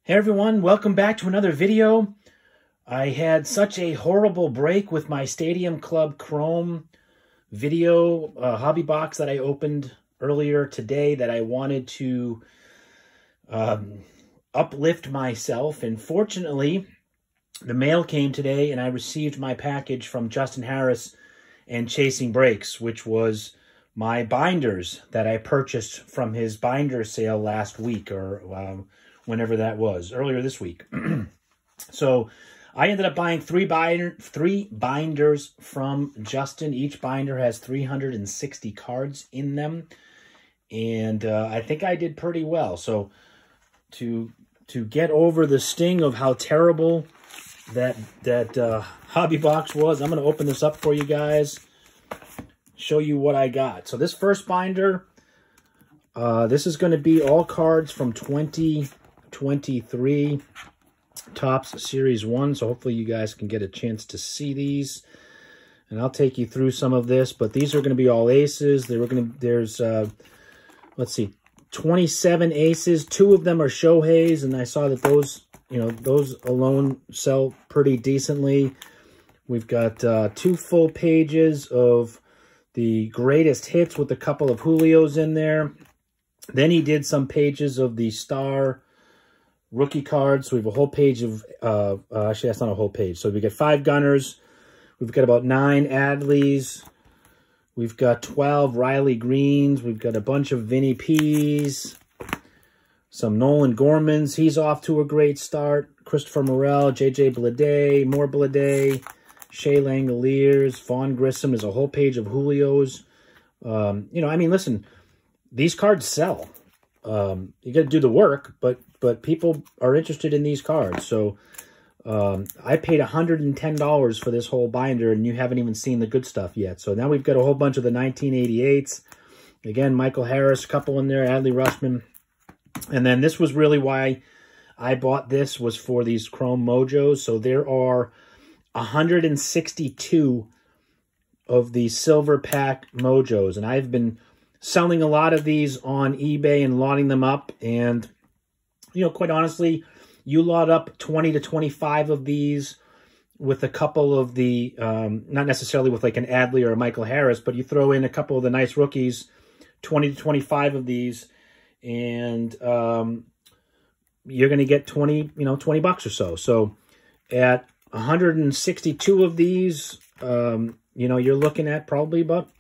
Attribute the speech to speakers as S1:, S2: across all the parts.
S1: Hey everyone, welcome back to another video. I had such a horrible break with my Stadium Club Chrome video hobby box that I opened earlier today that I wanted to uplift myself. And fortunately, the mail came today and I received my package from Justin Harris and Chasing Breaks, which was my binders that I purchased from his binder sale last week, or whenever that was, earlier this week. So I ended up buying three binders from Justin. Each binder has 360 cards in them, and I think I did pretty well. So to get over the sting of how terrible that hobby box was, I'm going to open this up for you guys, show you what I got. So this first binder, this is going to be all cards from 2023 Topps Series 1. So hopefully you guys can get a chance to see these. And I'll take you through some of this, but these are going to be all aces. There's, let's see, 27 aces. 2 of them are Shoheis, and I saw that those, those alone sell pretty decently. We've got 2 full pages of the greatest hits with a couple of Julios in there. Then he did some pages of the star rookie cards. So we have a whole page of, actually that's not a whole page. So we got 5 Gunners. We've got about 9 Adleys. We've got 12 Riley Greens. We've got a bunch of Vinny P's. Some Nolan Gormans. He's off to a great start. Christopher Morel, J.J. Bleday, more Bleday, Shea Langoliers, Vaughn Grissom. There's a whole page of Julios. I mean, listen, these cards sell. You got to do the work, but people are interested in these cards. So I paid $110 for this whole binder, and you haven't even seen the good stuff yet. So now we've got a whole bunch of the 1988s. Again, Michael Harris, a couple in there, Adley Rutschman. And then this was really why I bought this, was for these Chrome Mojos. So there are 162 of these silver pack Mojos, and I've been selling a lot of these on eBay and lotting them up. And, quite honestly, you lot up 20 to 25 of these with a couple of the, not necessarily with like an Adley or a Michael Harris, but you throw in a couple of the nice rookies, 20 to 25 of these, and you're going to get 20 bucks or so. So at 162 of these, you're looking at probably about,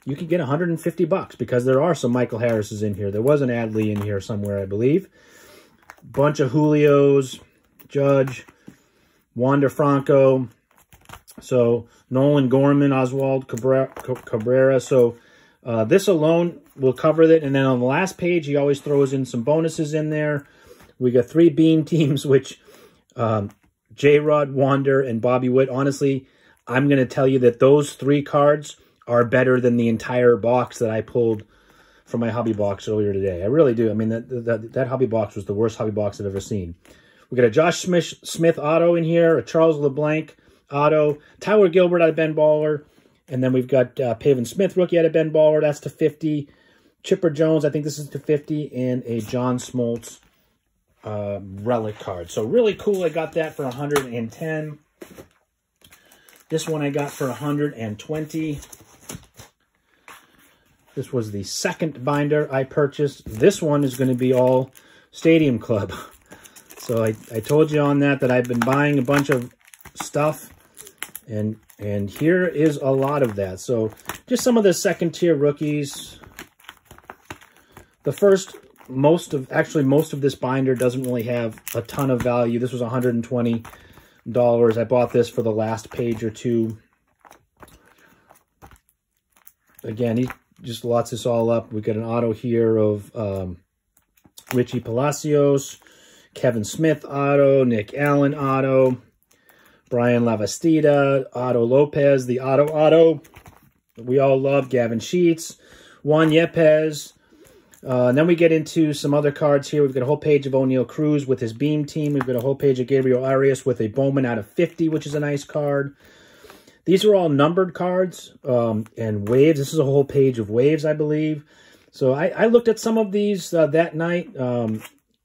S1: you could get 150 bucks because there are some Michael Harrises in here. There was an Adley in here somewhere, I believe. Bunch of Julios, Judge, Wander Franco. So Nolan Gorman, Oswald Cabrera. So this alone will cover it. And then on the last page, he always throws in some bonuses in there. We got 3 Beam teams, which J-Rod, Wander, and Bobby Witt. Honestly, I'm going to tell you that those 3 cards are better than the entire box that I pulled from my hobby box earlier today. I really do. I mean, that hobby box was the worst hobby box I've ever seen. We got a Josh Smith auto in here, a Charles LeBlanc auto, Tyler Gilbert out of Ben Baller, and then we've got Pavin Smith rookie out of Ben Baller. That's to 50. Chipper Jones, I think this is to 50, and a John Smoltz relic card. So really cool. I got that for 110. This one I got for 120. This was the second binder I purchased. This one is going to be all Stadium Club. So I told you on that I've been buying a bunch of stuff, and here is a lot of that. So just some of the second tier rookies. Most of this binder doesn't really have a ton of value. This was $120. I bought this for the last page or 2. Again, he just lots this all up. We got an auto here of Richie Palacios, Kevin Smith auto, Nick Allen auto, Brian Lavastida, Otto Lopez, the auto we all love, Gavin Sheets, Juan Yepes. And then we get into some other cards here. We've got a whole page of O'Neal Cruz with his Beam team. We've got a whole page of Gabriel Arias with a Bowman out of 50, which is a nice card. These are all numbered cards and waves. This is a whole page of waves, I believe. So I looked at some of these that night.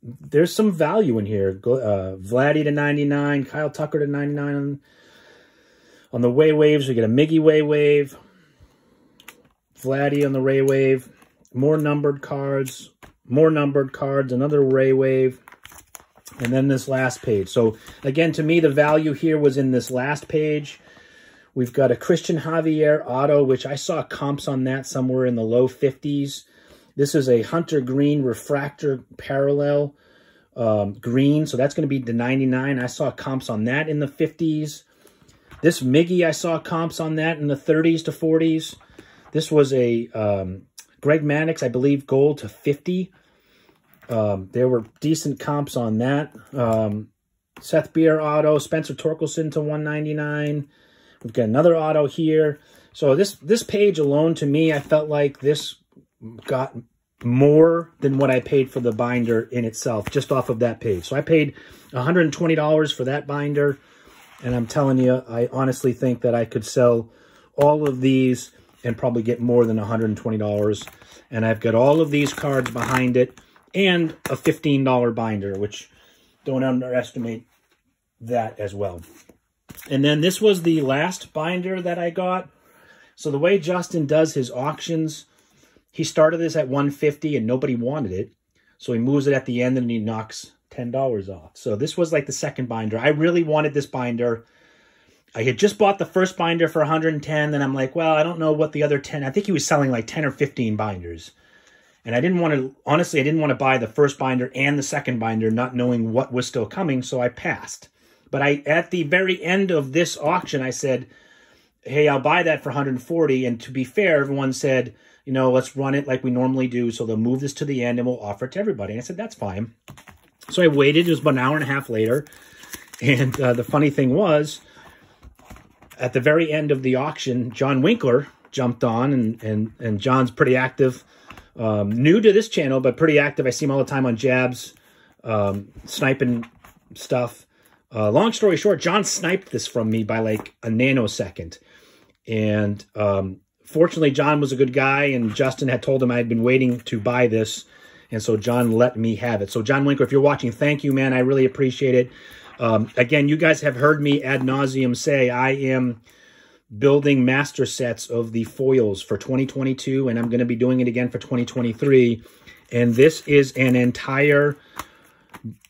S1: there's some value in here. Vladdy to 99, Kyle Tucker to 99. On the Way Waves, we get a Miggy Way Wave, Vladdy on the Ray Wave, more numbered cards, another Ray Wave, and then this last page. So, again, to me, the value here was in this last page. We've got a Christian Javier auto, which I saw comps on that somewhere in the low 50s. This is a Hunter Green refractor parallel green, so that's going to be the 99. I saw comps on that in the 50s. This Miggy, I saw comps on that in the 30s to 40s. This was a Greg Maddux, I believe, gold to 50. There were decent comps on that. Seth Beer auto, Spencer Torkelson to 199. We've got another auto here. So this page alone, to me, I felt like this got more than what I paid for the binder in itself, just off of that page. So I paid $120 for that binder, and I'm telling you, I honestly think that I could sell all of these and probably get more than $120. And I've got all of these cards behind it and a $15 binder, which don't underestimate that as well. And then this was the last binder that I got. So the way Justin does his auctions, he started this at $150 and nobody wanted it. So he moves it at the end and he knocks $10 off. So this was like the second binder. I really wanted this binder. I had just bought the first binder for $110. Then I'm like, well, I don't know what the other 10. I think he was selling like 10 or 15 binders. And I didn't want to, honestly, I didn't want to buy the first binder and the second binder, not knowing what was still coming. So I passed. But at the very end of this auction, I said, hey, I'll buy that for $140. And to be fair, everyone said, you know, let's run it like we normally do. So they'll move this to the end and we'll offer it to everybody. And I said, that's fine. So I waited. It was about an hour and a half later. And the funny thing was, at the very end of the auction, John Winkler jumped on. And John's pretty active. New to this channel, but pretty active. I see him all the time on Jabs, sniping stuff. Long story short, John sniped this from me by like a nanosecond. And fortunately, John was a good guy, and Justin had told him I had been waiting to buy this. And so John let me have it. So John Winkler, if you're watching, thank you, man. I really appreciate it. Again, you guys have heard me ad nauseum say I am building master sets of the foils for 2022, and I'm going to be doing it again for 2023. And this is an entire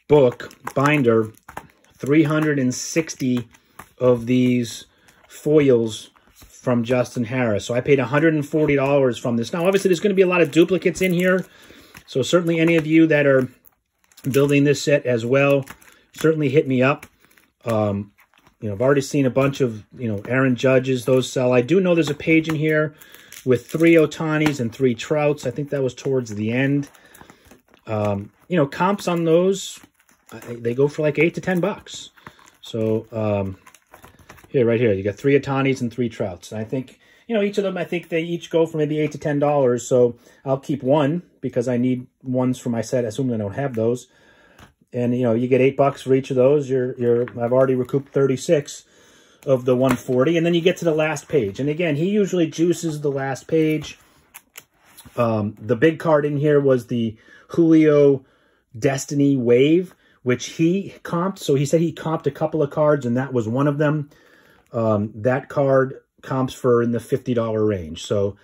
S1: book binder, 360 of these foils from Justin Harris. So I paid $140 from this. Now, obviously, there's going to be a lot of duplicates in here. So certainly any of you that are building this set as well, certainly hit me up. You know, I've already seen a bunch of, you know, Aaron Judges. Those sell. I do know there's a page in here with 3 Ohtanis and 3 Trouts. I think that was towards the end. You know, comps on those, they go for like $8 to $10. So here, right here, you got 3 Ohtanis and 3 Trouts. And I think, you know, each of them, I think they each go for maybe $8 to $10. So I'll keep one because I need ones for my set, assuming I don't have those. And, you know, you get $8 for each of those. I've already recouped 36 of the 140. And then you get to the last page. And again, he usually juices the last page. The big card in here was the Julio Destiny Wave, which he comped. So he said he comped a couple of cards, and that was one of them. That card comps for in the $50 range. So,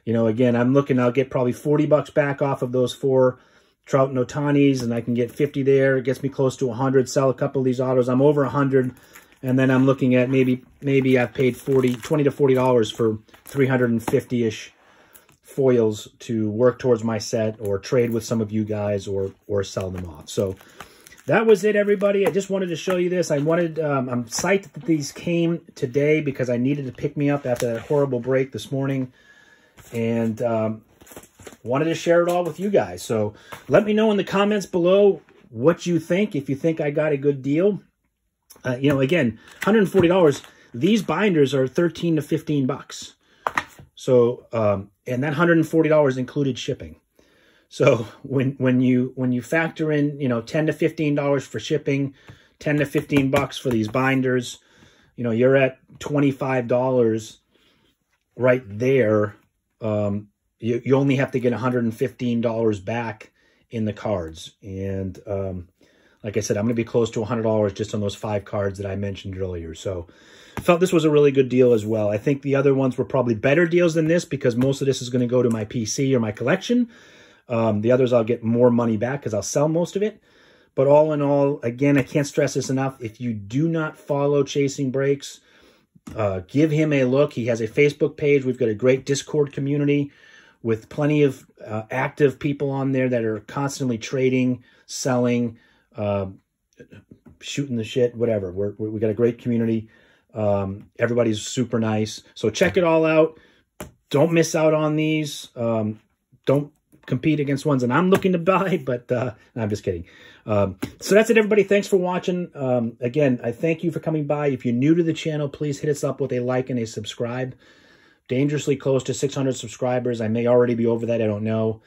S1: you know, again, I'm looking, I'll get probably $40 back off of those 4 Trout and Ohtanis, and I can get 50 there. It gets me close to 100. Sell a couple of these autos. I'm over 100, and then I'm looking at maybe I've paid $20 to $40 for 350-ish foils to work towards my set, or trade with some of you guys, or sell them off. So that was it, everybody. I just wanted to show you this. I'm psyched that these came today because I needed to pick me up after that horrible break this morning, and wanted to share it all with you guys. So let me know in the comments below what you think, if you think I got a good deal. You know, again, $140. These binders are $13 to $15. So, and that $140 included shipping. So when you factor in, you know, $10 to $15 for shipping, $10 to $15 for these binders, you know, you're at $25 right there. You only have to get $115 back in the cards. And like I said, I'm going to be close to $100 just on those 5 cards that I mentioned earlier. So I felt this was a really good deal as well. I think the other ones were probably better deals than this because most of this is going to go to my PC or my collection. The others I'll get more money back because I'll sell most of it. But all in all, again, I can't stress this enough. If you do not follow Chasing Breaks, give him a look. He has a Facebook page. We've got a great Discord community with plenty of active people on there that are constantly trading, selling, shooting the shit, whatever. We got a great community. Everybody's super nice. So check it all out. Don't miss out on these. Don't compete against ones that I'm looking to buy, but no, I'm just kidding. So that's it, everybody. Thanks for watching. Again, I thank you for coming by. If you're new to the channel, please hit us up with a like and a subscribe. Dangerously close to 600 subscribers. I may already be over that. I don't know.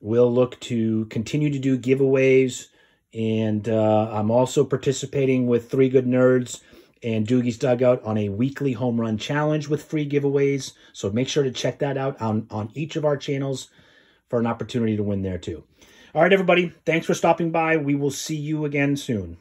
S1: We'll look to continue to do giveaways. And I'm also participating with 3 Good Nerds and Doogie's Dugout on a weekly home run challenge with free giveaways. So make sure to check that out on each of our channels for an opportunity to win there too. All right, everybody. Thanks for stopping by. We will see you again soon.